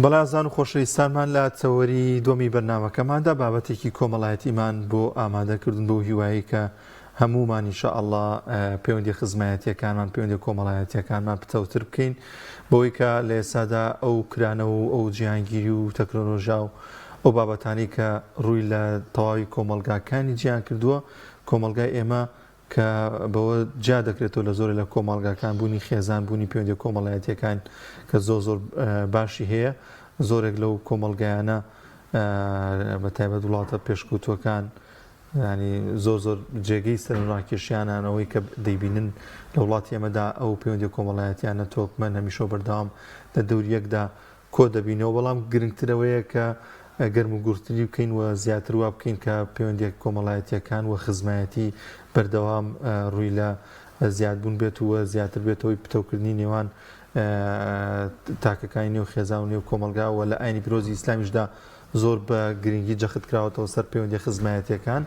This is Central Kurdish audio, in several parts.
بەڵازان و خۆشەویستانمان لە چەوەری دووەمی بەرنامەکەماندا بابەتێکی کۆمەڵایەتیمان بۆ ئامادەکردن بۆ هیوایی کە هەمومان ئینشاءالله پەیوەندی خزمایەتیەکانمان پەیوەندی کۆمەڵایەتیەکانمان پتەوتر بکەین بەوەی کە لە ئێستادا ئەو کرانە و ئەو جیهانگیری و تەکنۆلۆژیا و ئەو بابەتانی کە ڕووی لە تەواوی کۆمەلگاکانی جیهان کردووە کۆمەلگای ئێمە کە بەوە جا دەکرێتەوە لە زۆر لە کۆمەلگاکان بوونی خێزان بوونی پەیوەندی کۆمەڵایەتیەکان کە زۆر باشی هەیە زۆرێک لەو کۆمەلگایانە بە تایبەت وڵاتە پێشکەوتووەکان ینی زۆر جێگەی سەرنجڕاکێشیانانەوەی کە دەیبینن لە وڵاتی ئێمەدا ئەو پەیوەندی کۆمەڵایەتیانە تۆکمەن هەمیشە بەردەوام لە دەوریەکدا کۆ دەبینەوە بەڵام گرنگترەوەیە کە گەرم و گورتنی بکەین و زیاتر وا بکەین کە پەیوەندی کۆمەڵایەتیەکان و خزمایەتی بەردەوام ڕووی لە زیادبوون بێت وە زیاتر بێتەوەی پتەوکردنی نێوان تاکەکانی نێو خێزان و نێو کۆمەلگاوە لە ئاینی پیرۆزی ئیسلامیشدا زۆر بە گرنگی جەخت کراوەتەوە سەر پەیوەندی خزمایەتیەکان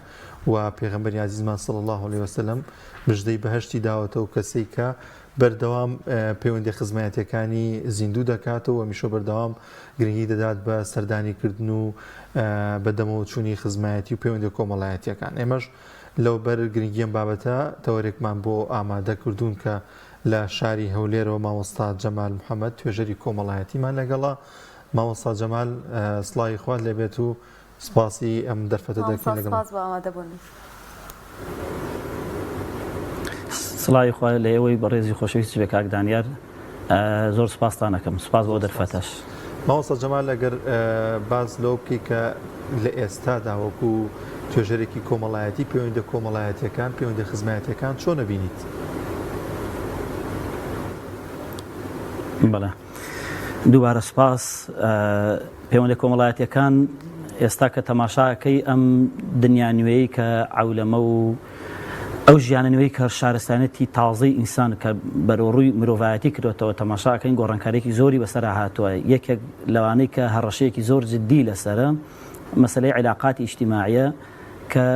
و پێغەمبەری عەزیزمان صلی الله علیه وسلم مژدەی بەهەشتی داوەتەوە کەسێک کە بەردەوام پەیوەندی خزمایەتیەکانی زیندوو دەکاتەوە هەمیشە بەردەوام گرنگی دەدات بە سەردانیکردن و بەدەمەوە چوونی خزمایەتی و پەیوەندی کۆمەڵایەتیەکان ئێمەش لەو بەر گرنگیەم بابەتە تەوەرێکمان بۆ ئامادە کردوون کە لە شاری هەولێرەوە مامۆستا جەمال محەممەد توێژەری کۆمەڵایەتیمان لەگەڵا مامۆستا جەمال سڵاوی خوات لێبێت و سپاسی ئەم دەرفەتە دەکەین لەگەڵ سڵاوی خوا لە ئێوەی بەڕێزی خۆشەویستی بێ کاک دانیار زۆر سپاستان دەکەم سپاس بۆ دەرفەتەش مامۆستا جەمال لەگەر باز لەو بکەی کە لە ئێستادا وەکو توێژەرێکی کۆمەڵایەتی پەیوەندی کۆمەڵایەتیەکان پەیوەندی خزمایەتیەکان چۆن نەبینیت؟ بەڵێ دووبارە سپاس پەیوەندی کۆمەڵایەتیەکان ئێستا کە تەماشاکەی ئەم دنیا نوێی کە عەولەمە و ئەو ژیانە نوێی کە شارستانەتی تازەی ئینسان کە بەرەوڕووی مرۆڤایەتی کردوێتەوە تەماشاکەین گۆڕانکاریێکی زۆری بەسەرا هاتووە یەکێک لەوانەی کە هەڕەشەیەکی زۆر جددی لەسەرە مەسەلەی علاقاتی ئیجتیماعیە کە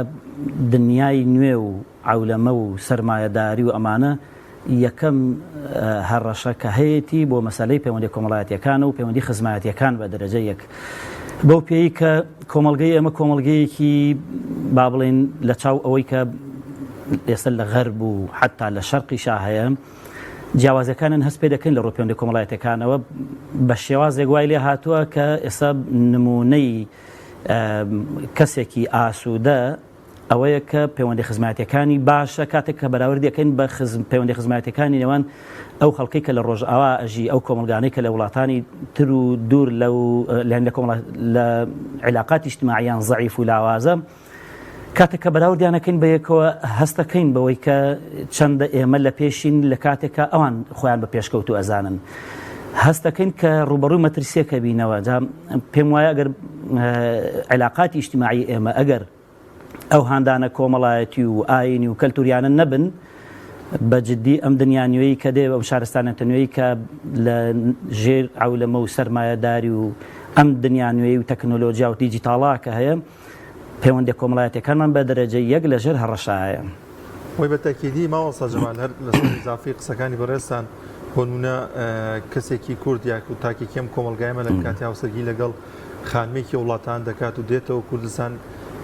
دنیای نوێ و عەولەمە و سەرمایەداری و ئەمانە یەکەم هەڕەشە کە هەیەی بۆ مەسەلەی پەیوەندی کۆمەڵایەتیەکان و پەیوەندی خزمایەتیەکان بە دەرەجە یەک بەو پێی کە کۆمەڵگەی ئێمە کۆمەڵگەیەکی با بڵێن لە چاو ئەوەی کە ئێستا لە غەرب و حتا لە شەرقیشا هەیە جیاوازەکانن هەست پێ دەکەین لە ڕووی پەیوەندی کۆمەڵایەتیەکانەوە بە شێوازێک وای لێ هاتووە کە ئێستا نمونەی کەسێکی ئاسوودە ئەوەیە کە پەیوەندی خزمایەتیەکانی باشە کاتێک کە بەراوردی دەکەین بە پەیوەندی خزمایەتیەکانی نێوان ئەو خەڵکەی کە لە ڕۆژئاوا ئەژی ئەو کۆمەلگانەی کە لە وڵاتانی تر و دوور لە علاقاتی ئیجتیماعیان زەعیف و لاوازە کاتێک کە بەراوردیانەکەین بە یەکەوە هەستەکەین بەوەی کە چەندە ئێمە لە پێشین لە کاتێکە ئەوان خۆیان بە پێشکەوت و ئەزانن هەستەکەین کە ڕوبەڕووی مەترسیەکە بینەوە پێم وایە ئەگەر علاقاتی ئیجتیماعی ئێمە ئەگەر ئەو هاندانە کۆمەڵایەتی و ئاینی و کەلتوریانە نەبن بەجددی ئەم دنیا نوێی کە دێ ئەم شارستانە نوێی کە لە ژێر عەولەمە و سەرمایەداری و ئەم دنیا نوێی و تەکنۆلۆژیا و دیجیتاڵا کە هەیە پەیوەندی کۆمەڵایەتیەکانمان بە دەرەجەی یەک لەژێر هەڕەشایە وەی بە تاکیدی مامۆستا جەمال هەر لەسەر ئیزافی قسەکانی بەڕێستان بۆ نمونە کەسێکی کوردیاک و تاکی کەم کۆمەلگایمە لە کاتی هاوسەرگی لەگەڵ خانمێکی وڵاتان دەکات و دێتەوە کوردستان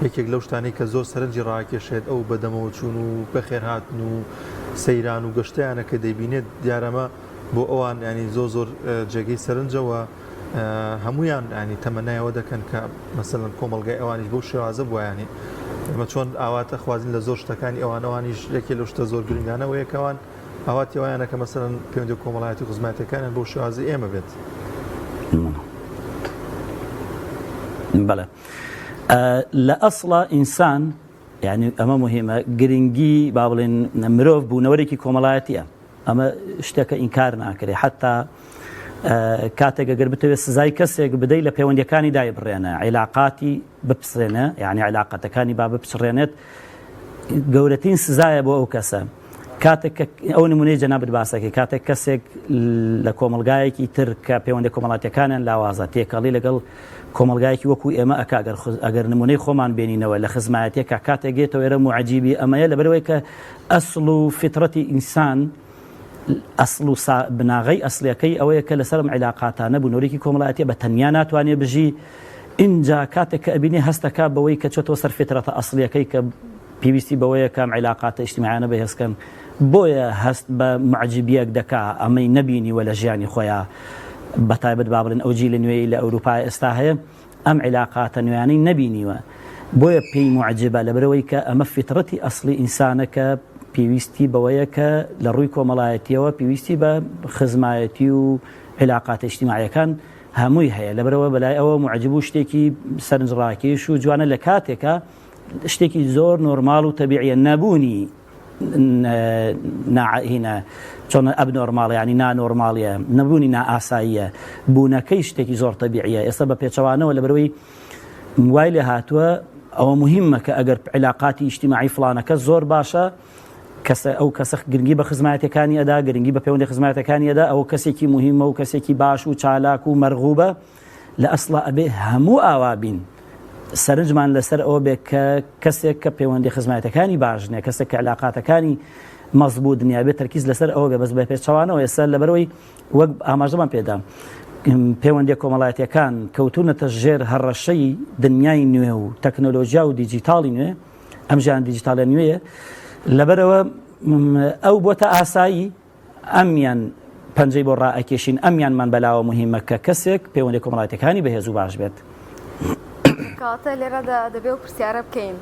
یەکێک لەو شتانەی کە زۆر سەرنجی ڕاکێشێت ئەو بەدەمەوە چوون و بەخێرهاتن و سەیران و گەشتیانە کە دەیبینێت دیارەمە بۆ ئەوان ینی زۆر جێگەی سەرنجەوە هەمویان ینی تەمەنایەوە دەکەن کە مەسەڵەن کۆمەلگای ئەوانیش بەو شێوازە بووایانی ئەمە چۆن ئاواتە خوازین لە زۆر شتەکانی ئەوانەوانیش یەکێ لەو شتە زۆر گرنگانەوە یەکەوان ئاواتی وایانە کە مەسەڵەن پەیوەندی کۆمەڵایەتی و خزمایەتیەکانیان بەو شێوازە ئێمە بێت بەڵێ لە ئەسڵە ئینسان یعنی ئەمە مهمە گرنگی با بڵێن مرۆڤ بوونەوەرێکی کۆمەڵایەتیە ئەمە شتێکە ئینکار ناکرێ حتا کاتێک ئەگەر بتەوێت سزای کەسێک بدەیت لە پەیوەندیەکانی دای بڕێنە عیلاقاتی بپسرێنە یعنی عیلاقەتەکانی با بپسڕێنێت گەورەترین سزایە بۆ ئەو کەسە کاتێک ئەو نمونەی جەنابەت باسەکەی کاتێک کەسێک لە کۆمەلگایەکی تر کە پەیوەندی کۆمەڵایەتیەکانیان لاوازە تێکەڵی لەگەڵ کۆمەلگایەکی وەکو ئێمە ئەگەر نمونەی خۆمان بینینەوە لە خزمایەتێکە کاتێک گێتەوە ئێرە معجیبی ئەمەیە لەبەرەوەی کە ئەسڵ و فترەتی ئینسان ئەسڵ و بناغەی ئەسڵیەکەی ئەوەیە کە لەسەرم عیلاقاتانە بوونەوەرێکی کۆمەڵایەتیە بە تەنیا ناتوانێت بژی. اینجا کاتێک کە ئەبینی هەستەکە بەوەی کە چۆتەوە سەر فێترەتە ئەسڵیەکەی کە پێویستی بەوەیە کەم عیلاقاتە ئیجتیماعیانە بەهێزکەن، بۆیە هەست بە معجزبیەک دەکا ئەمەی نەبینیوە لە ژیانی خۆیان. بەتایبەت با بڵێن ئەو جیل لە نوێی لە ئەوروپای ئێستا هەیە ئەم عیلاقاتە نوێیانەی نەبینیوە، بۆیە پێی معجبە لەبەرەوەی کە ئەمە فیترەتی ئەسڵی ئینسانە کە پێویستی بەوەیە کە لە ڕووی کۆمەڵایەتیەوە پێویستی بە خزمایەتی و عیلاقاتە ئیجتیماعیەکان هەمووی هەیە. لەبەرەوە بەلای ئەوە معجب و شتێکی سەرنجڕاکێش و جوانە لە کاتێکە شتێکی زۆر نۆرماڵ و تەبیعیە نەبوونی هینە چۆن ئەب نۆرماڵ ینی نانۆرماڵیە نەبوونی نائاساییە، بوونەکەی شتێکی زۆر تەبیعیە. ئێستا بە پێچەوانەوە لەبەرەوەی وای لێ هاتووە ئەوە مهمە کە ئەگەر عیلاقاتی ئیجتیماعی فڵانەکە زۆر باشە، ئەو کەسە گرنگی بە خزمایەتەکانی ئەدا، گرنگی بە پەیوەندی خزمایەتەکانی ئەدا، ئەوە کەسێکی مهمە و کەسێکی باش و چالاک و مەرغوبە. لە ئەسڵا ئەبێ هەموو ئاوابین سەرنجمان لەسەر ئەوە بێت کە کەسێک کە پەیوەندی خزمایەتەکانی باشنێ، کەسێک کە عیلاقاتەکانی مەزبوط دنیا بێت تەرکیز لەسەر ئەوە بێ. بەس بە پێچەوانەوە ئێستا لەبەرەوەی وەک ئاماژەمان پێدام پەیوەندی کۆمەڵایەتیەکان کەوتونەتە ژێر هەڕەشەی دنیای نوێ و تەکنۆلۆژیا و دیجیتاڵی نوێ، ئەم ژیان دیجیتالە نوێیە، لەبەرەوە ئەو بۆتە ئاسایی ئەمیان پەنجەی بۆ ڕائەکێشین، ئەمیانمان بەلاوە مهمە کە کەسێک پەیوەندی کۆمەڵایەتیەکانی بەهێز و باش بێت. کاتە لێرەدا دەبێ و پرسیارە بکەین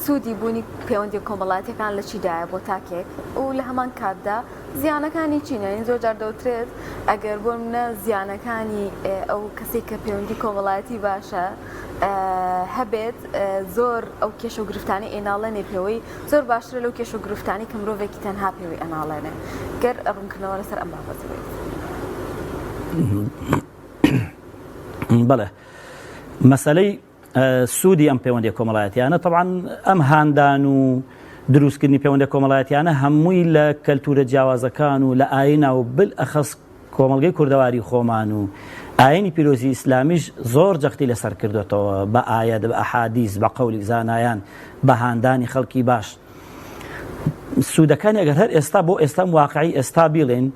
سوودی بوونی پەیوەندی کۆمەڵایەتیەکان لە چیدایە بۆ تاکێک و لە هەمان کاتدا زیانەکانی چینە؟ زۆر جار دەوترێت ئەگەر بۆ منە زیانەکانی ئەو کەسێک کە پەیوەندی کۆمەڵایەتی باشە هەبێت زۆر ئەو کێشە و گرفتانی ئێناڵێنێ پێوەی زۆر باشترە لەو کێشە و گرفتانی کە مرۆڤێکی تەنها پێوەی ئەناڵێنێ. گەر ڕوونکردنەوە لەسەر ئەم بابەت بێت. بەڵێ مەسەلەی سوودی ئەم پەیوەندی کۆمەڵایەتیانە طبعاً ئەم هاندان و دروستکردنی پەیوەندی کۆمەڵایەتیانە هەمووی لە کەلتورە جیاوازەکان و لە ئاینا و بالئەخەس کۆمەڵگەی کوردەواری خۆمان و ئاینی پیرۆزی ئیسلامیش زۆر جەختی لەسەر کردوێتەوە بە ئایەت بە ئەحادیث بە قەولی زانایان بە هاندانی خەڵکی باش. سوودەکانی ئەگەر هەر ئێستا بۆ ئێستام واقعی ئێستا بیڵێن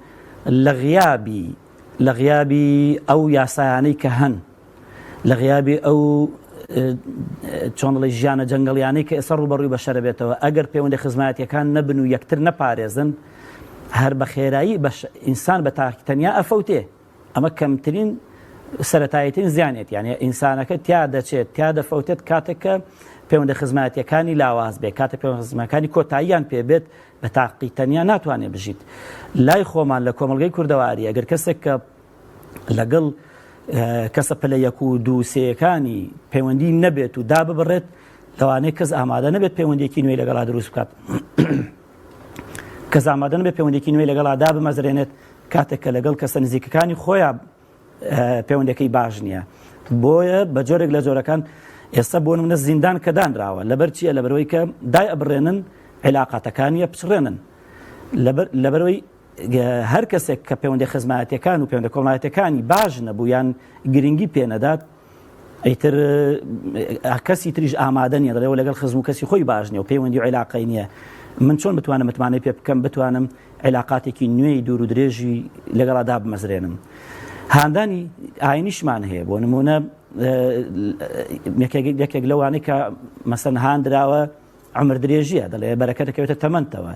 لە غیابی ئەو یاسایانەی کە هەن، لە غیابی ئەو چۆنڵی ژیانە جەنگەڵیانەی کە ئێستا ڕوبەڕووی بە شەرە بێتەوە، ئەگەر پەیوەندی خزمایەتیەکان نەبن و یەکتر نەپارێزن، هەر بە خێرایی ئینسان بە تاقی تەنیا ئەفەوتێ. ئەمە کەمترین سەرەتاییترین زیانێت، یعنی ئینسانەکە تیا دەچێت تیا دەفەوتێت کاتێک کە پەیوەندی خزمایەتیەکانی لاواز بێت، کاتێک پەیوەندی خزمایەتیەکانی کۆتاییان پێبێت بە تاقی تەنیا ناتوانێت بژیت. لای خۆمان لە کۆمەڵگەی کوردەواری ئەگەر کەسێک کە لەگەڵ کەسە پلە یەک و دوو سێیەکانی پەیوەندی نەبێت و دا ببڕێت، لەوانەیە کەس ئامادە نەبێت پەیوەندێکی نوێی لەگەڵا دروست بکات، کەس ئامادە نەبێت پەیوەندێکی نوێی لەگەڵا دا بمەزرێنێت کاتێک کە لەگەڵ کەسە نزیکەکانی خۆیان پەیوەندەکەی باش نییە. بۆیە بە جۆرێک لە جۆرەکان ئێستا بۆ نمونە زیندان کە دانراوە لەبەر چییە؟ لەبەرەوەی کە دای ئەبڕێنن عیلاقاتەکانیە بچڕێنن، لەبەرەوەی هەر کەسێک کە پەیوەندی خزمایەتیەکان و پەیوەندی کۆمەڵایەتیەکانی باش نەبوو یان گرنگی پێنەدات، ئەیتر کەسی تریش ئامادە نیە دەڵێەوە لەگەڵ خزم و کەسی خۆی باش نییە و پەیوەندی و عیلاقەی نییە. من چۆن بتوانم متمانەی پێ بکەم بتوانم عیلاقاتێکی نوێی دوور و درێژی لەگەڵادا بمەزرێنم؟ هاندانی ئاینیشمان هەیە، بۆ نمونە یەکێک لەوانەی کە مەسەن هاندراوە عمر درێژیە، دەڵێ بەرەکەتەکەوێتە تەمەنتەوە،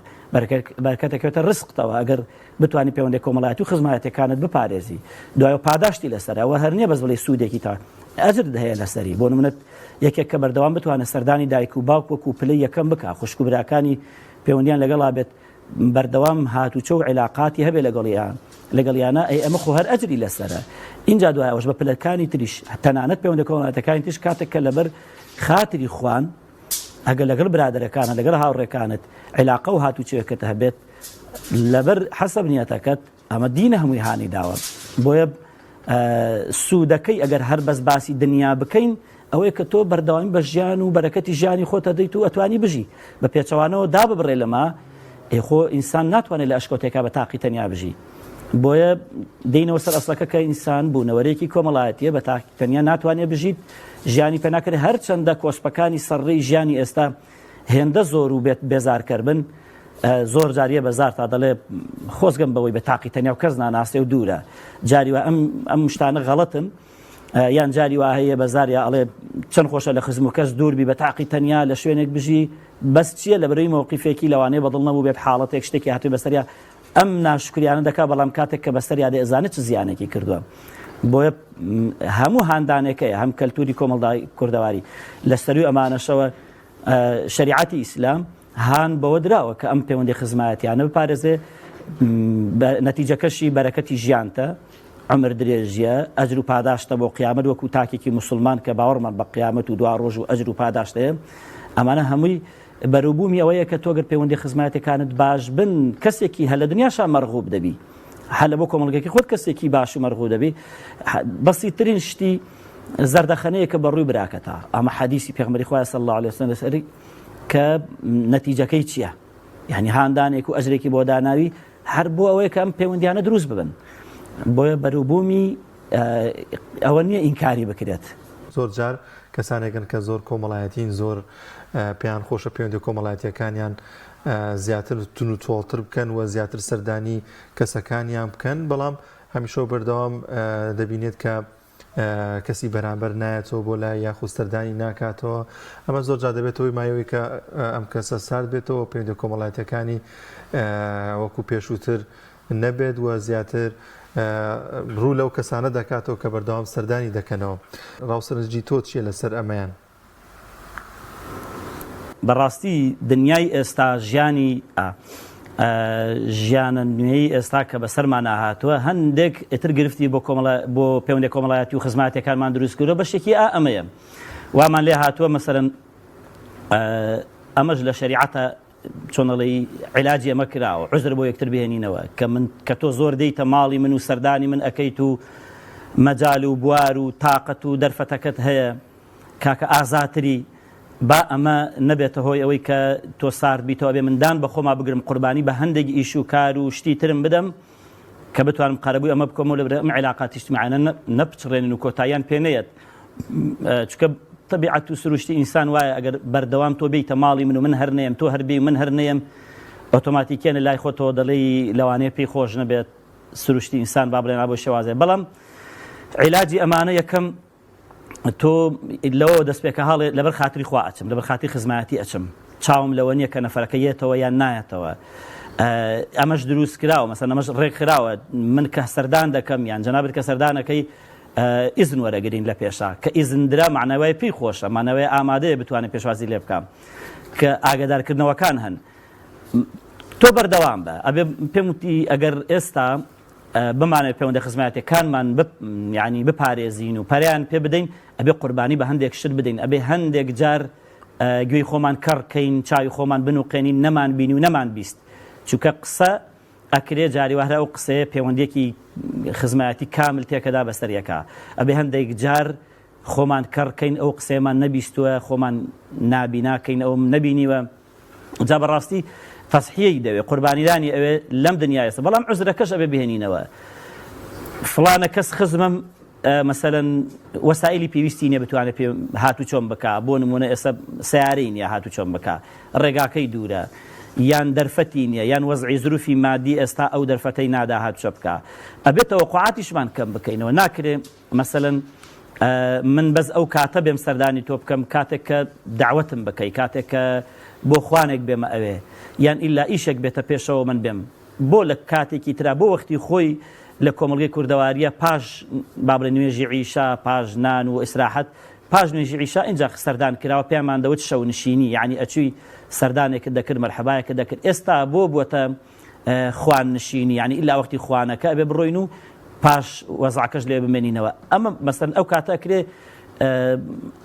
بەرەکەتەکەوێتە ڕزقتەوە ئەگەر بتوانانی پەیوەندی کۆمەڵایەتی و خزمایەتیەکانت بپارێزی. دوایە پاداشتی لەسەر ئەوە هەر نییە بەس بڵێ سوودێکی تا ئەجر هەیە لەسەری. بۆ نمونە یەکێک کە بەردەوام بتوانێت سەردانی دایک و باوک وەکو پلەی یەکەم بکە، خوشک و براکانی پەیوەندیان لەگەڵا بێت، بەردەوام هاتوچە و عیلاقاتی هەبێ لەگەڵیانە، ئەی ئەمە خۆ هەر ئەجری لەسەرە. اینجا دوای ئەوەش بە پلەکانی تریش تەنانەت پەیوەندی کۆمەڵایەتیەکانی تریش کاتێک کە لەبەر خاتری خوان ئەگەر لەگەڵ برادەرەکانە لەگەڵ هاوڕێکانت عیلاقە و هاتوچێکت هەبێت لەبەر حەسەب نیەتەکەت، ئەمە دینە هەمووی هانی داوە. بۆیە سوودەکەی ئەگەر هەر بەس باسی دنیا بکەین ئەوەیە کە تۆ بەردەوامی بە ژیان و بەرەکەتی ژیانی خۆتە دەیت و ئەتوانی بژی بە پێچەوانەوە دا ببڕێ لەما، خۆ ئینسان ناتوانێت لە ئەشکۆتێکا بە تاقی تەنیا بژی. بۆیە دێنەوە سەر ئەسڵەکە کە ئینسان بوونەوەرێکی کۆمەڵایەتیە بە تاقی تەنیا ناتوانێت بژیت، ژیانی پێ ناکرێت. هەر چەندە کۆسپەکانی سەرڕێی ژیانی ئێستا هێندە زۆر و بێت بێزارکەر بن، زۆر جاریە بەزار تا دەڵێ خۆزگەم بەوەی بە تاقی تەنیا و کەس ناناستێ و دوورە جاری وە ئەم شتانە غەڵەتن یان جاری وا هەیە بەزار یا ئەڵێ چەند خۆشە لە خزم و کەس دووربی بە تاقی تەنیا لە شوێنێک بژی بەس چییە لە بەرەوەی مۆقیفێکی لەوانەیە بەدڵ نەبوو بێت حاڵەتێک شتێکی هاتووی بەسەریا ئەم ناشکریانە دەکا بەڵام کاتێک کە بەسەریا دەزانێت چ زیانێکی کردووە بۆیە هەموو هاندانێکەیە هەم کەلتوری کۆمەڵگای کوردەواری لە سەروی ئەمانەشەوە شەریعەتی ئیسلام هان بەوە دراوە کە ئەم پەیوەندی خزمەتیانە بپارێزێ نەتیجەکەشی بەرەکەتی ژیانتە عمر درێژیە ئەجر و پاداشتە بۆ قیامەت وەکو تاکێکی موسڵمان کە باوەڕمان بە قیامەت و دوا ڕۆژ و ئەجر و پاداشتەیە ئەمانە هەمووی بەروبوومی ئەوەیە کە تۆگەر پەیوەندی خزمەتەکانت باش بن کەسێکی هە لە دنیاشان مەرغوب دەبی هەلە بۆ کۆمەڵگەکەی خۆت کەسێکی باش و مەرغوب دەبی بەسیترین شتی زەردەخەنەیە کە بەڕووی براکەتە ئەمە حەدیسی پێغمبەری خوا صلی الله علیه وسلم لەسەری کە نەتیجەکەی چییە یعنی هاندانێک و ئەجرێکی بۆ داناوی هەر بۆ ئەوەیە کە ئەم پەیوەندیانە دروست ببن بۆیە بەروبوومی ئەوە نییە ئینکاری بکرێت زۆر جار کەسانێکن کە زۆر کۆمەڵایەتین زۆر پێیان خۆشە پەیوەندی کۆمەڵایەتیەکانیان زیاتر تون و تۆڵتر بکەن و زیاتر سەردانی کەسەکانیان بکەن بەڵام هەمیشە بەردەوام دەبینێت کە کەسی بەرامبەر نایەتەوە بۆ لای یاخود سەردانی ناکاتەوە ئەمە زۆر جار دەبێتەوەی مایەوەی کە ئەم کەسە سارد بێتەوە پەیوەندی کۆمەڵایەتیەکانی وەکو پێشووتر نەبێت و زیاتر ڕوو لەو کەسانە دەکاتەوە کە بەردەوام سەردانی دەکەنەوە ڕاوسەرنجی تۆ چییە لەسەر ئەمەیان بەڕاستی دنیای ئێستا ژیانە نوێی ئێستا کە بەسەرمان هاتووە هەندێک ئتر گرفتی بۆ پەیوەندی کۆمەڵایەتی و خزمەتەکانمان دروست کردووە بەشێکی ئەمەیە وامان لێ هاتووە مەسەرەن ئەمەش لە شەریعەتە چۆنەڵی عیلاجی ئەمە کراوە عوزر بۆ یەکتر بهێنینەوە کە تۆ زۆر دەیتە ماڵی من و سەردانی من ئەەکەیت و مەجال و بوار و تااقەت و دەرفەتەکەت هەیە کاکە ئازاتری با ئەمە نەبێتە هۆی ئەوەی کە تۆ سارد بیتەوە بێ مندان بە خۆما بگرم قوربانی بە هەندێک ئیش و کار و شتی ترم بدەم کە بتوانم قەرەبووی ئەمە بکۆمەوە لەبەر ئەم عیلاقاتی اجتیماعیانە نەپچڕێنن و کۆتاییان پێ نەیەت چونکە طبیعەت و سروشتی ئینسان وایە ئەگەر بەردەوام تۆ بیتە ماڵی من و من هەر نەیەم تۆ هەر بی من هەر نەیەم ئۆتۆماتیکیانە لای خۆتەوە دەڵێی لەوانەیە پێی خۆش نەبێت سروشتی ئینسان با بڵێن بۆ شێوازێ بەڵام عیلاجی ئەمانە یەکەم تۆ لەوە دەستپێکە هەڵێ لەبەر خاتری خوا ئەچم لەبەر خاتری خزمەتی ئەچم چاوم لەوە نییە کە نەفەرەکە یێتەوە یان نایەتەوە ئەمەش دروست کراوە مەسەن ئەمەش ڕێک خراوە من کە سەردان دەکەم یان جەنابەت کە سەردانەکەی ئیزن وەرەگرین لە پێشا کە ئیزندرا معنەوەی پێی خۆشە معنەوەی ئامادەیە بتوانێت پێشوازی لێ بکەم کە ئاگادارکردنەوەکان هەن تۆ بەردەوام بە ئەبێ پێم وتی ئەگەر ئێستا بمانێت پەیوەندی خزمەتەکانمان ینی بپارێزین و پەریان پێ بدەین ئەبێ قوربانی بە هەندێک شت بدەین ئەبێ هەندێک جار گوێی خۆمان کەڕکەین چاوی خۆمان بنوقێنین نەمان بینی و نەمان بیست چونکە قسە ئەکرێ جاری وهرە ئەو قسەیە پەیوەندیەکی خزمەتی کامل تێکەدا بەسەریەکە ئەبێ هەندێک جار خۆمان کەڕکەین ئەو قسەیەمان نەبیستووە خۆمان نابیناکەین ئەوم نەبینیوە جا بەڕاستی تەسحیەی دەوێت قوربانیدانی ئەوێ لەم دنیایە بەڵام عوزرەکەش ئەبێ بهێنینەوە فڵانە کەس خزمم مەسەلەن وەسائلی پێویستی نییە بتوانێت هاتوو چۆن بکە بۆ نمونە ئێستا سیارەی نییە هاتوو چۆن بکە ڕێگاکەی دوورە یان دەرفەتی نییە یان وەزعی زروفی مادی ئێستا ئەو دەرفەتەی نادا هاتوچە بکە ئەبێتەوە قوعاتیشمان کەم بکەینەوە ناکرێ مەسەلەن من بەس ئەو کاتە بێم سەردانی تۆ بکەم کاتێک کە دعوەتم بکەی کاتێک کە بۆ خوانێک بێمە ئەوێ یان ئیلا ئیشێک بێتە پێشەوە من بێم بۆ لە کاتێکی ترا بۆ وەختی خۆی لە کۆمەڵگەی کوردەواریە پاش بابرە نوێژی عیشا پاش نان و ئیسراحەت پاش نوێژی عیشا اینجا سەردان کراوە پێمان دەوت شەو نشینی یعنی ئەچووی سەردانێکت دەکرد مەرحەبایەکە دەکرد ئێستا بۆ بووەتە خوان نشینی یعنی ئیلا وەختی خوانەکە ئەبێ بڕۆین و پاش وەزعەکەش لێ بمێنینەوە ئەمە مەسەلەن ئەو کاتە ئەکرێ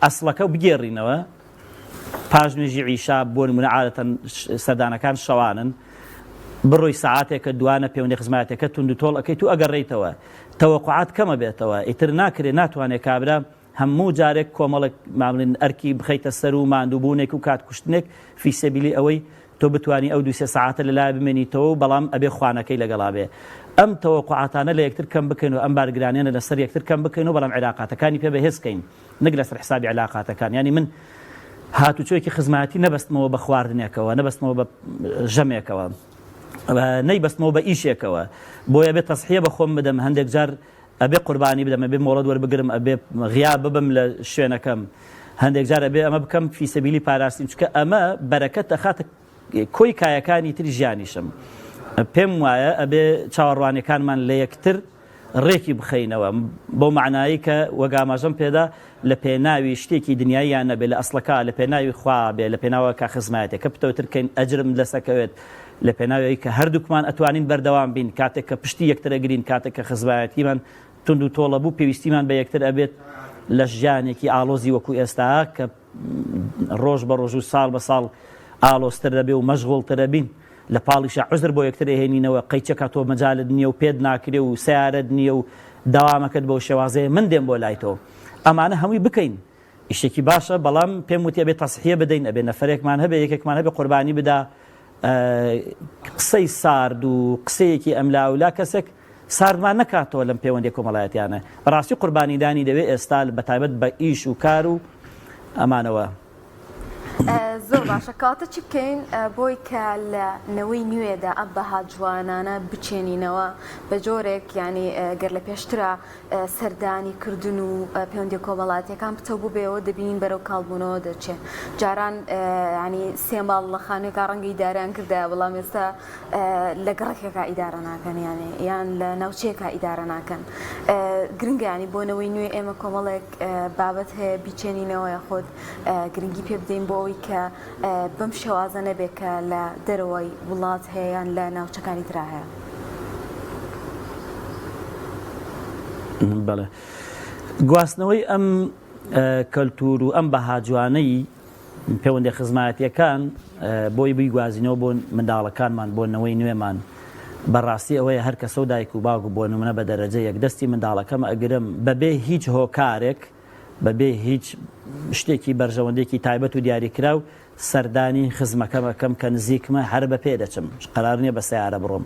ئەسڵەکە بگێڕینەوە پاش نوێژی عیشا بۆ نمونە عادەتەن سەردانەکان شەوانن بڕۆی ساعاتێکە دوانە پەیوەندی خزمەتەکە توند و تۆڵ ئەەکەیت و ئەگەڕێیتەوە تەوەقوعات کەمە بێتەوە ئیتر ناکرێ ناتوانێت کابرا هەموو جارێک کۆمەڵک ماملین ئەرکی بخەیتە سەر و ماندووبوونێک و کات کوشتنێک فی سەبیلی ئەوەی تۆ بتوانی ئەو 2-3 ساعتە لەلای بمێنیتەوە بەڵام ئەبێ خوانەکەی لەگەڵا بێ ئەم تەوەقوعاتانە لە یەکتر کەم بکەین و ئەم بارگرانیانە لەسەر یەکتر کەم بکەین و بەڵام علاقاتەکانی پێ بەهێز بکەین نەک لەسەر حسابی علاقاتەکان ینی من هاتوچۆیەکی خزمەتی نەبەستمەوە بە خواردنێکەوە، نەبەستمەوە بە ژەمێکەوە، نەیبەستمەوە بە ئیشێکەوە، بۆیە بێت تەسحیە بە خۆم بدەم، هەندێک جار ئەبێ قوربانی بدەم، ئەبێ مۆڵەت وەربگرم، ئەبێ غیا ببم لە شوێنەکەم، هەندێک جار ئەبێ ئەمە بکەم فی سەبیلی پاراستنی، چونکە ئەمە بەرەکەت دەخاتە کۆی کایەکانی تری ژیانیشم. پێم وایە ئەبێ چاوەڕوانیەکانمان لە یەکتر ڕێکی بخەینەوە بۆ معنایی کە وەگاماژەم پێدا لە پێناوی شتێکی دنیاییان نەبێ، لە ئەسڵەکە لە پێناوی خوا بێ، لە پێناوە کا خزمەتێک کە پتەوترکەین ئەجرم لەسەکەوێت، لە پێناوی کە هەردووکمان ئەتوانین بەردەوام بین کاتێک کە پشتی یەکترەگرین، کاتێک کە خزمەتیمان تونند و تۆڵە بوو، پێویستیمان بە یەکتر ئەبێت لە ژیانێکی ئالۆزی وەکو ئێستا کە ڕۆژ بە ڕۆژ و ساڵ بە ساڵ ئالۆزتر دەبێ و مەشغوڵتر دەبین، لە پاڵیشە عوزر بۆ یەکتر هێنینەوە، قەیچەکە تۆ مەجالت نییە و پێت ناکرێ و سیارەت نییە و داوامەکەت بەو شێوازەیە من دێم بۆ لای تۆ. ئەمانە هەمووی بکەین، ئیشێکی باشە، بەڵام پێم وتێ بێت تەسحیە بدەین، ئەبێ نەفرێکمان هەبێ، یەکێکمان هەبێ قوربانی بدا، قسەی سارد و قسەیەکی ئەملاولا کەسێک ساردمان نەکاتەوە لەم پەیوەندی کۆمەڵایەتیانە. بەڕاستی قوربانیدانی دەوێت ئێستا بەتایبەت بە ئیش و کار و ئەمانەوە. زۆر باشە، کاتە چی بکەین بۆی کە لە نەوەی نوێدا ئەم بەها جوانانە بچێنینەوە بە جۆرێک، ینی گەر لە پێشترە سەردانی کردن و پەیوەندی کۆمەڵایەتیەکان بتەبوو بێەوە دەبینین بەرەو کاڵبوونەوە دەچێت. جاران ینی سێ ماڵ لە خانێکا ڕەنگە ئیداریان کردە، بەڵام ئێستا لە گەڕێکێکا ئیدارە ناکەن، یان لە ناوچەیەکە ئیدارە ناکەن. گرنگە ینی بۆ نەوەی نوێ ئێمە کۆمەڵێک بابەت هەیە بیچێنینەوە، یاخۆت گرنگی پێ بدەین بۆ کە بەم شێوازە نەبێت کە لە دەرەوەی وڵات هەیەیان لە ناوچەکانی ترا هەیە. بەڵێ، گواستنەوەی ئەم کەلتور و ئەم بەها جوانەی پەیوەندی خزمەتیەکان بۆی بیگوازینەوە بۆ منداڵەکانمان، بۆ نەوەی نوێمان. بەڕاستی ئەوەیە هەر کەسە و دایک و باوک بۆ نمونە بە دەرەجە یەکدەستی منداڵەکەم ئەگرم بەبێ هیچ هۆکارێک، بەبێ هیچ شتێکی بەرژەوەندێکی تایبەت و دیاریکراو سەردانی خزمەکەمەکەم کە نزیکمە هەر بە پێ دەچم، قەرار نییە بە سیارە بڕۆم،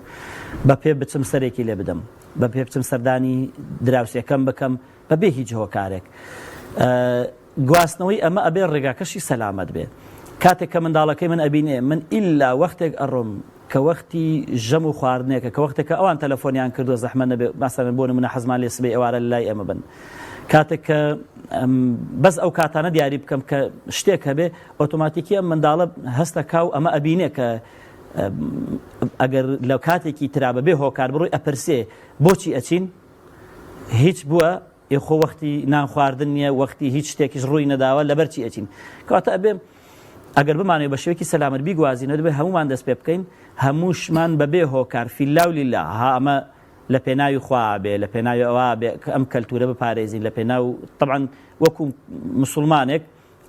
بە پێ بچم سەرێکی لێ بدەم، بە پێ بچم سەردانی دراوسەکەم بکەم بەبێ هیچ هۆکارێک. گواستنەوەی ئەمە ئەبێ ڕێگاکەشی سەلامەت بێ. کاتێک کە منداڵەکەی من ئەبینێ من ئیلا وەختێک ئەڕۆم کە وەختی ژەم و خواردنێکە، کە وەختێکە ئەوان تەلەفۆنیان کردو زەحمە نەبێ، مەسەڵەن بۆ نمونە حەزمان لێ سبەی ئێوارە لای ئێمە بن، کاتێک کە بەس ئەو کاتانە دیاری بکەم کە شتێک هەبێ، ئۆتۆماتیکی ئەم منداڵە هەستەکا و ئەمە ئەبینێ کە ئەگەر لەو کاتێکی ترا بەبێ هۆکار بڕۆی ئەپرسێ بۆچی ئەچین، هیچ بووە ئێخۆ وەختی نان خواردن نییە، وەختی هیچ شتێکیش ڕووی نەداوە لەبەرچی ئەچین. کەواتە ئەبێ ئەگەر بمانێ بە شێوەیەکی سەلامەت بیگوازینەوە، دەبێت هەمومان دەست پێ بکەین، هەمووشمان بەبێ هۆکار فیلا و لیلا، ها ئەمە لە پێناوی خوا بێ، لە پێناوی ئەوە بێ کە ئەم کەلتورە بپارێزین، لە پێناو طبعاً وەکو مسلمانێک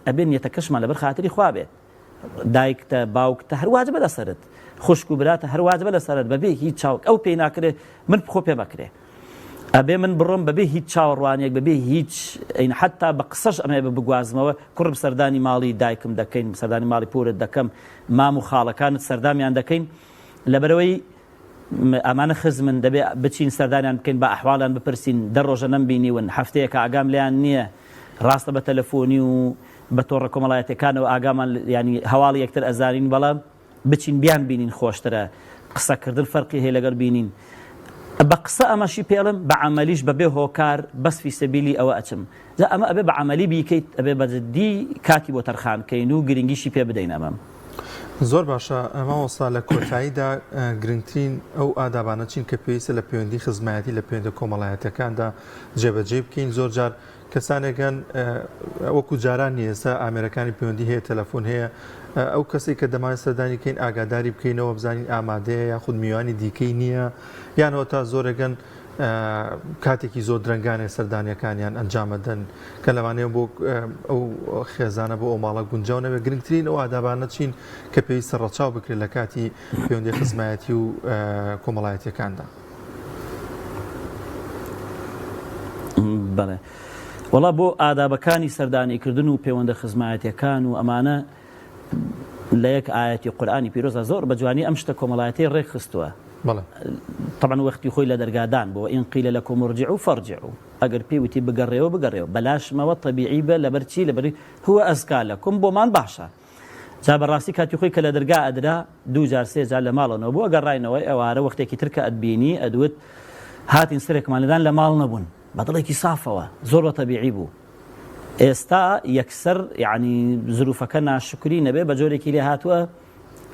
ئەبێ نیەتەکەشمان لەبەر خاتری خوا بێت، دایکتە باوکتە هەر واجبە لەسەرت، خوشک و براتە هەر واجبە لەسەرت، بەبێ هیچ چاوک ئەو پێی ناکرێت من بخۆ پێ مەکرێ، ئەبێ من بڕۆم بەبێ هیچ چاوەڕوانێک، بەبێ هیچ حتا بە قسەش ئەمێ بگوازمەوە، کوڕم سەردانی ماڵی دایکم دەکەین، سەردانی ماڵی پورت دەکەم، مام و خاڵەکانت سەردامیان دەکەین، لەبەرەوەی ئەمانە خزمن دەبێ بچین سەردانیان بکەین، بە ئەحواڵیان بپرسین، دە ڕۆژە نەمبینیون، هەفتەیەکە ئاگام لیان نییە، ڕاستە بە تەلەفۆنی و بە تۆڕە کۆمەڵایەتەکانەوە ئاگامان ینی هەواڵی یەکتر ئەزانین، بەڵام بچین بیان بینین خۆشترە، قسەکردن فەرقی هەیە لەگەڵ بینین. بە قسە ئەمەشی پێڵم، بە عەمەلیش بەبێ هۆکار بەس فی سەبیلی ئەوە ئەچم، جا ئەمە ئەبێ بە عەمەلی بیکەیت، ئەبێ بەجددی کاتی بۆ تەرخانکەین و گرنگیشی پێ بدەین. ئەمەم زۆر باشە. ئەمە وەستا لە کۆتاییدا گرنگترین ئەو ئادابانە چین کە پێویستە لە پەیوەندی خزمەتی لە پەیوەندی کۆمەڵایەتەکاندا جێبەجێ بکەین. زۆر جار کەسانێکن وەکو جاران نیە، ئێستا ئامێرەکانی پەیوەندی هەیە، تەلەفۆن هەیە، ئەو کەسێک کە دەمانێت سەردانی بکەین ئاگاداری بکەینەوە، بزانین ئامادەیە یاخود میوانی دیکەی نییە، یانەوە تا زۆرەگەن کاتێکی زۆر درنگانێ سەردانیەکانیان ئەنجامەدەن کە لەوانەیە بۆ ئەو خێزانە بۆ ئەو ماڵە گونجاو نەبێ. گرنگترین ئەو ئادابانە چین کە پێویستە ڕەچاو بکرێت لە کاتی پەیوەندی خزمەتی و کۆمەڵایەتیەکاندا. بەڵێ، وەڵا بۆ ئادابەکانی سەردانیکردن و پەیوەندە خزمەتیەکان و ئەمانە لە یەک ئاەتی قورئانی پیرۆزە زۆر بە جوانی ئەم شتە کۆمەڵایەتی ڕێک خستووە. طبعا وەختی خۆی لە دەرگادان بۆ ئین قیل لەکم ارجعوا فارجعوا ئەگەر پێوتی بگەڕێەوە بەلاشمەوە طبیعی بە لەبەر چی لەبەر هو ئەزکا لەکم بۆمان باشە جا بەڕاستی کاتی خۆی کە لە دەرگا ئەدرا دوو جار سێ جار لە ماڵەوە بۆ ئەگەڕاینەوەی ئەوارە وەختێکی تر کە ئەدبینی ئەدوت هاتین سرێکمانەدان لە ماڵ نەبوون بەدڵێکی سافەوە زۆر بە طبیعی بوو ئێستا یەکسەر یعنی زروفەکە ناشکری نەبێ بە جۆرێکی لێ هاتووە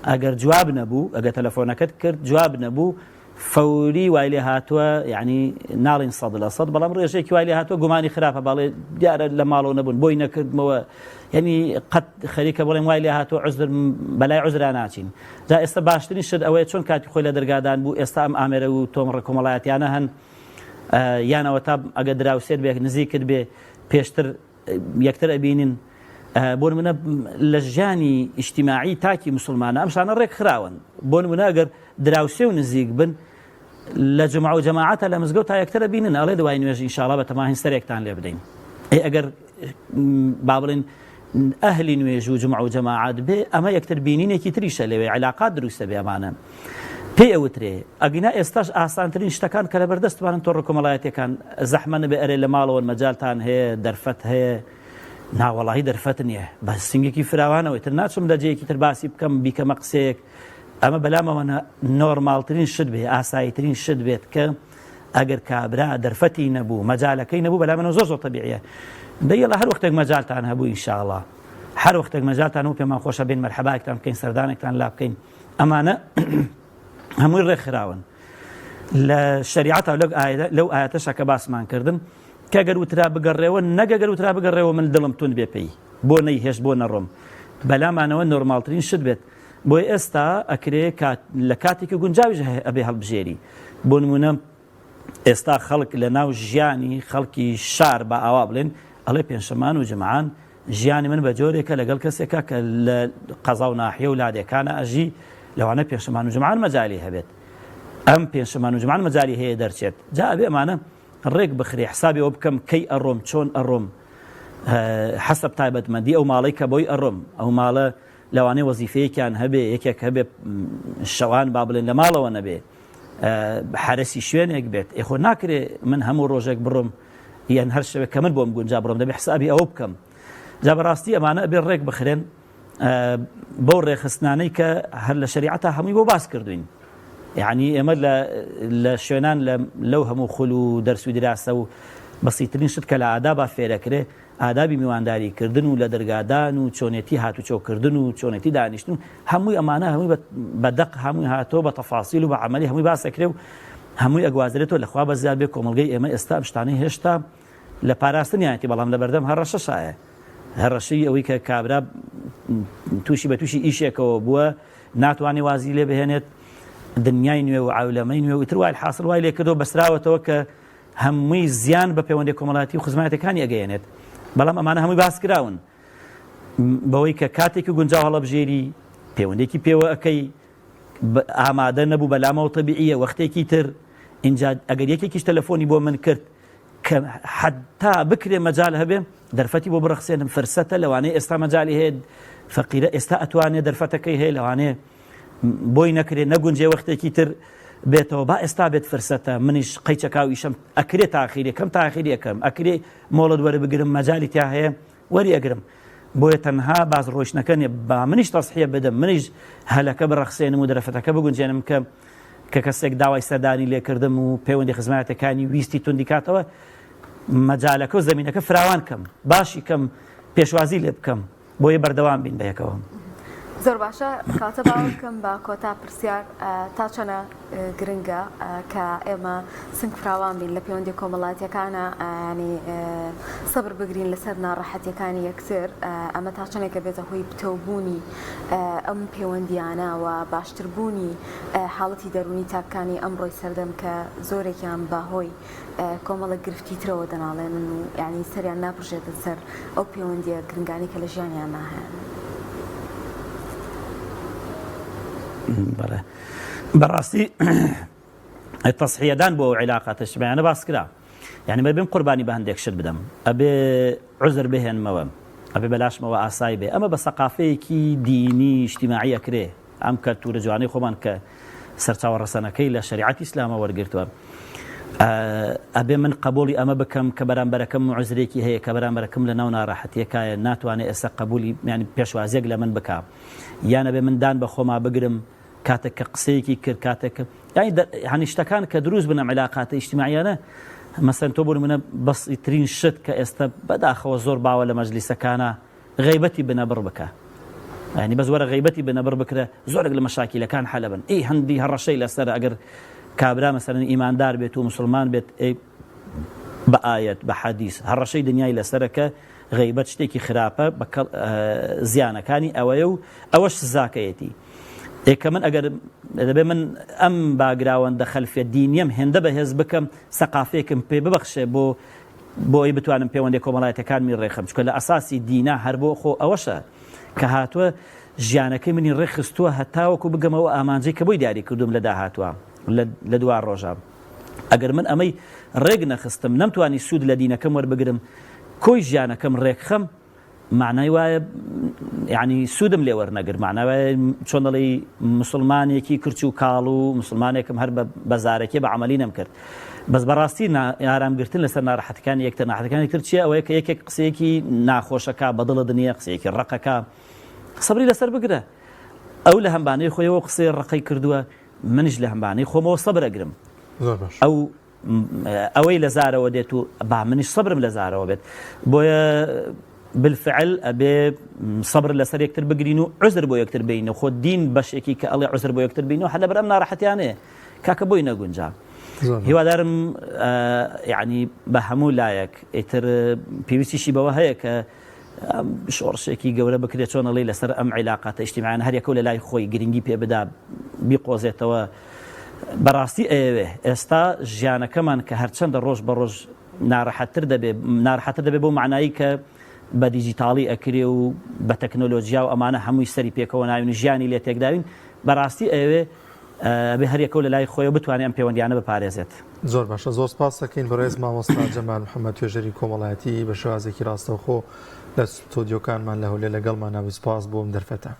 ئەگەر جواب نەبوو ئەگەر تەلەفۆنەکەت کرد جواب نەبوو فەوری وای لێ هاتووە یعنی ناڵین 100% بەڵام ڕێژێکی وای لێ هاتووە گومانی خراپە باڵێ دیارە لە ماڵەوە نەبوون بۆی نەکردمەوە یعنی قەت خەریکە بڵێم وای لێ هاتووە عوزر بەلای عوزرا ناچین جا ئێستا باشترین شت ئەوەیە چۆن کاتی خۆی لە دەرگادان بوو ئێستا ئەم ئامێرە و تۆمڕە کۆمەڵایەتیانە هەن یانەوە تا ئەگە دراوسێت بێ نزیکت بێ پێشتر یەکتر ئەبینن بۆ نمونە لە ژیانی ئیجتیماعی تاکی موسڵمانە ئەم شانە ڕێک خراون بۆ نمونە ئەگەر دراوسێ و نزیک بن لە جمعە و جەماعەتە لە مزگەوت تا یەکتر ئەبینن ئەڵێ دوای نوێژ ئینشاڵڵا بەتەماهین سەرێکتان لێ بدەین ئەگەر با بڵێن ئەهلی نوێژ و جمعە و جەماعەت بێ ئەمە یەکتر بینینێکی تریشە لەوێ علاقات دروستە بێ ئەمانە پێی ئەوترێ ئەگینا ئێستاش ئاسانترین شتەکان کە لەبەردەستوانن تۆڕە کۆمەڵایەتیەکان زەحمە نەبێ ئەرێ لە ماڵەوە مەجالتان هەیە دەرفەت هەیە ناوەڵاهی دەرفەت نییە بە سنگێکی فراوانەوەی تر ناچم لە جەیەکی تر باسی بکەم بیکەمە قسەیەک ئەمە بەلامەوە نۆرمالترین شت بێ ئاساییترین شت بێت کە ئەگەر کابرا دەرفەتی نەبوو مەجالەکەی نەبوو بەلامەوە زۆر طبیعیە دەیڵە هەر وەختێک مەجالتان هەبوو ئینشاءڵڵا هەر وەختێک مەجالتان و پێمان خۆشە بین مەرحەباکتان بکەین سەردانێکتان لا بکەین ئەمانە هەمووی ڕێکخراون لە شریعەتە لەو ئاەتەشە کە باسمان کردن کە گەر وترا بگەڕێەوە نەگەگەر وترا بگەڕێەوە من دڵم تون بێ پێی بۆ نەیهێشت بۆ نەڕۆم بەلامانەوە نۆرمالترین شت بێت بۆی ئێستا ئەکرێ لە کاتێکی گونجاویش ئەبێ هەڵبژێری بۆ نمونە ئێستا خەڵک لە ناو ژیانی خەڵکی شار بە ئاوا بڵێن ئەڵێ پێنجشەمان و جمعان ژیانی من بە جۆرێکە لەگەڵ کەسێکە کە لە قەزا و ناحیە و لادێکانە ئەژی لەوانە پێنجشەمان و جمعان مەجالی هەبێت ئەم پێنجشەمان و جمعان مەجالی هەیە دەرچێت جا ئەبێ ئەمانە ڕێک بخرێ حسابیەوە بکەم کەی ئەڕۆم چۆن ئەڕۆم حەسەب تایبەتمەندی ئەو ماڵەی کە بۆی ئەڕۆم ئەو ماڵە لەوانەیە وەزیفەیەکیان هەبێ یەکێک هەبێ شەوان با بڵێن لە ماڵەوە نەبێ حرەسی شوێنێک بێت ئێخۆ ناکرێ من هەموو ڕۆژێک بڕۆم یان هەر شەوێک کە من بۆم گونجا بڕۆم دەبێ حسابی ئەوە بکەم جا بەڕاستی ئەمانە ئەبێ ڕێک بخرێن بەو ڕێخستانەی کە هەر لە شریعەتە هەمووی بۆ باس کردوین یعنی ئێمە لە شوێنان لەو هەموو خول و دەرس و دراسە و بەسیترین شت کە لە ئادابا فێرەکرێ ئادابی میوانداریکردن و لە دەرگادان و چۆنێتی هاتوچۆکردن و چۆنێتی دانیشتن هەمووی ئەمانە هەمووی بەدەق هەمووی هاتۆ بە تەفاسیل و بە عەمەلی هەمووی باسەکرێ و هەمووی ئەگوازرێتەوە لەخوا بەزیاد بێ کۆمەڵگەی ئێمە ئێستا ئەم شتانەی هێشتا لە پاراستنیانەتی بەڵام لە بەردەم هەڕەشەشایە هەڕەشەی ئەوەی کە کابرا تووشی بە تووشی ئیشێکەوە بووە ناتوانێ وازی لێ بهێنێت دنیای نوێ و عولەمەی نوێ و تر وای حاصل وای لێ کردەوە بەسراوەتەوە کە هەمووی زیان بە پەیوەندی کۆمەڵایەتی و خزمەتەکانی ئەگەیەنێت بەڵام ئەمانە هەمووی باس کراون بەوەی کە کاتێکی گونجاو هەڵەبژێری پەیوەندێکی پێوە ئەەکەی ئامادە نەبوو بەلامەوە تەبیعیە وەختێکی تر اینجا ئەگەر یەکێکیش تەلەفۆنی بۆ من کرد کە حتا بکرێ مەجال هەبێ دەرفەتی بۆ بڕەخسێنم فرسەتە لەوانەیە ئێستا مەجالی هەیە فەقیرە ئێستا ئەتوانێت دەرفەتەکەی هەیە لەوانەیە بۆی نەکرێ نەگونجێ وەختێکی تر بێتەوە با ئێستا بێت فرسەتە منیش قەیچەکاو ئیشەم ئەکرێت تاخیری کەم تاخیری یەکەم ئەکرێ مۆڵت وەرە بگرم مەجالی تیا هەیە وەری ئەگرم بۆیە تەنها باز ڕۆیشتنەکە نیە با منیش تەسحیە بدەم منیش هەلەکە بڕەخسێنم و دەرفەتەکە بگونجێنم کە کەسێک داوای سەردانی لێکردم و پەیوەندی خزمەتەکانی ویستی توندی کاتەوە مەجالەکە و زەمینەکە فراوان کەم باشی کەم پێشوازی لێ بکەم بۆیە بەردەوام بین بەیەکەوە زۆر باشە کاتە باوکەم بە کۆتا پرسیار تا چەنە گرنگە کە ئێمە سنگ فراوان بین لە پەیوەندی کۆمەڵایەتیەکانە ینی سەبر بگرین لەسەر ناڕەحەتیەکانی یەکتر ئەمە تا چەندێکە بێتە هۆی بتەوبوونی ئەم پەیوەندیانە و باشتربوونی حاڵەتی دەرونی تاکانی ئەمڕۆی سەردەم کە زۆرێکیان بەهۆی کۆمەڵە گرفتیترەوە دەناڵێنن و ینی سەریان ناپڕژێتە سەر ئەو پەیوەندیە گرنگانی کە لە ژیانیان ناهێن بەڵێ بەڕاستی تەسحیەدان بۆ ئەو عیلاقاتە بەیانە باس کرا یعنی بەبێم قوربانی بە هەندێک شت بدەم ئەبێ عوزر بهێنمەوە ئەبێ بەلاشمەوە ئاسایی بێ ئەمە بە سەقافەیەکی دینی ئیجتیماعی ئەکرێ ئەم کەلتورە جوانەی خۆمان کە سەرچاوە ڕەسەنەکەی لە شریعەتی ئیسلامە وەرگرتووە ئەبێ من قبولی ئەمە بکەم کە بەرامبەرەکەم عوزرێکی هەیە کە بەرامبەرەکەم لە ناو ناڕەحەتیەکایە ناتوانێت ئێستا قبولی ینی پێشوازێک لە من بکە یان ئەبێ من دان بە خۆما بگرم کاتێک کە قسەیەکی کرد کاتێک ینی شتەکان کە دروست بنە علاقاتە ئیجتیماعیانە مەسەن تۆ بۆ منە بەسیترین شت کە ئێستا بەداخەوە زۆر باوە لە مەجلیسەکانە غیبەتی بنەبڕ بکە ینی بە زۆرە غیبەتی بنەبڕ بکرە زۆرێک لە مەشاکیلەکان حەلە بن هەندی هەڕەشەی لەسەر ئەگەر کابرا مەسەرەن ئیماندار بێت و مسلمان بێت بە ئایەت بە حەدیث هەڕەشەی دنیای لەسەرەکە غیبەت شتێکی خراپە بە زیانەکانی ئەوەیە و ئەوەش سزاکەیەتی ئێکە من ئەگەر دەبێ من ئەم باگراوەندە خەلفیە دینیم هێندە بەهێز بکەم سەقافەیەکم پێ ببەخشێ بۆ ئەوی بتوانم پەیوەندی کۆمەڵایەتەکانمی ڕێخەم چونکە لە ئەساسی دینا هەر بۆ خۆ ئەوەشە کە هاتووە ژیانەکەی منی ڕێخستووە هەتاوەکو بگەمەوە ئامانجەی کە بۆی دیاری کردوم لە داهاتوە لە دوار ڕۆژە ئەگەر من ئەمەی ڕێک نەخستم نەمتوانی سوود لە دینەکەم وەربگرم کۆی ژیانەکەم ڕێکخەم معنای وایە ینی سوودم لێ وەرنەگر معناوایە چۆن دەڵێ مسلمانێکی کرچ و کاڵ و مسلمانێکم هەر بە بەزارێکی بە عملی نەمکرد بەس بەڕاستی ئارامگرتن لەسەر ناڕەحەتەکانی یەکتر ناڕەحەتەکانی تر چیە ئەوەیە کە یەکێک قسەیەکی ناخۆشەکە بەدڵە دنیا قسەیەکی ڕقەکە سەبری لەسەر بگرە ئەو لە هەمبانەی خۆیەوە قسەی ڕقەی کردووە منیش لە هەمبانەی خۆمەوە سەبر ئەگرم ئەوەی لە زارەوە دێت و با منیش سەبرم لە زارەوە بێت بۆیە بالفعل ئەبێ سەبر لەسەر یەکتر بگرین و عوزر بۆ یەکتر بینە خۆ دین بەشێکی کە ئەڵێ عوزر بۆ یەکتر بینەوە هەر لەبەر ئەم ناڕەحەتیانەیە کاکە بۆی نەگونجا هیوادارم یعنی بە هەموو لایەک ئیتر پێویستیشی بەوە هەیە کە شۆڕشێکی گەورە بکرێت چۆن ئەڵێ لەسەر ئەم عیلاقاتە ئیجتیماعیان هەر یەکەو لە لای خۆی گرنگی پێ بدا بیقۆزێتەوە بەڕاستی ئەوێ ئێستا ژیانەکەمان کە هەرچەندە ڕۆژ بە ڕۆژ ناڕەحەتتر دەبێت بۆ معنایی کە بە دیجیتاڵی ئەکرێ و بە تەکنۆلۆژیا و ئەمانە هەمووی سەری پێکەوە ناوین و ژیانی لێ تێکداوین بەڕاستی ئەوێ بێ هەر یەکەو لە لای خۆیەوە بتوانێت ئەم پەیوەندیانە بپارێزێت زۆر باشە زۆر سپاس دەکەین بەڕێز مامۆستا جەمال محەممەد توێژەری کۆمەڵایەتی بە شێوازێکی ڕاستەوخۆ لە ستۆدیۆکانمان لە هەولێر لەگەڵمان ناوی سپاس بۆم دەرفەتە